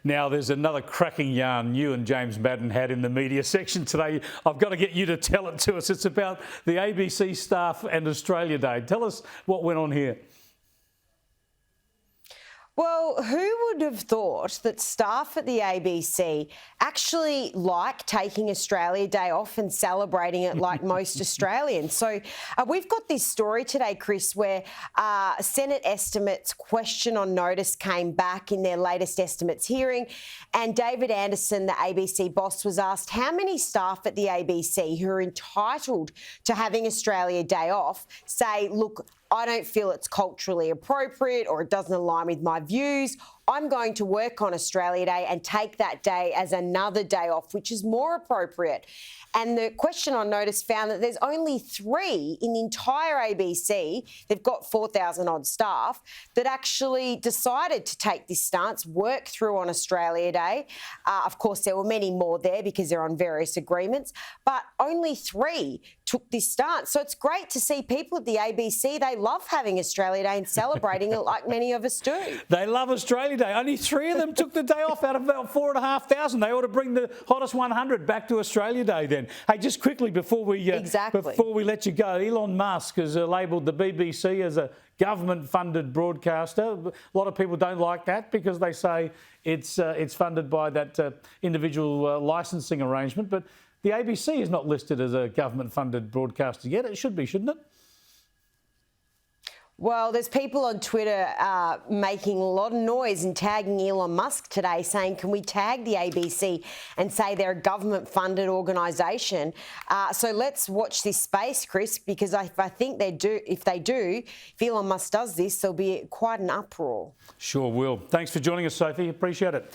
Now, there's another cracking yarn you and James Madden had in the media section today. I've got to get you to tell it to us. It's about the ABC staff and Australia Day. Tell us what went on here. Well, who would have thought that staff at the ABC actually like taking Australia Day off and celebrating it like most Australians? So we've got this story today, Chris, where Senate estimates question on notice came back in their latest estimates hearing, and David Anderson, the ABC boss, was asked how many staff at the ABC who are entitled to having Australia Day off say, look, I don't feel it's culturally appropriate or it doesn't align with my views. I'm going to work on Australia Day and take that day as another day off, which is more appropriate. And the question on notice found that there's only 3 in the entire ABC, they've got 4,000 odd staff, that actually decided to take this stance, work through on Australia Day. Of course, there were many more there because they're on various agreements, but only 3 took this stance. So it's great to see people at the ABC, they love having Australia Day and celebrating it like many of us do. They love Australia Day. Only 3 of them took the day off out of about 4,500. They ought to bring the hottest 100 back to Australia Day then. Hey, just quickly before we let you go, Elon Musk has labelled the BBC as a government-funded broadcaster. A lot of people don't like that because they say it's funded by that individual licensing arrangement. But the ABC is not listed as a government-funded broadcaster yet. It should be, shouldn't it? Well, there's people on Twitter making a lot of noise and tagging Elon Musk today, saying, can we tag the ABC and say they're a government-funded organisation? So let's watch this space, Chris, because I think if Elon Musk does this, there'll be quite an uproar. Sure will. Thanks for joining us, Sophie. Appreciate it.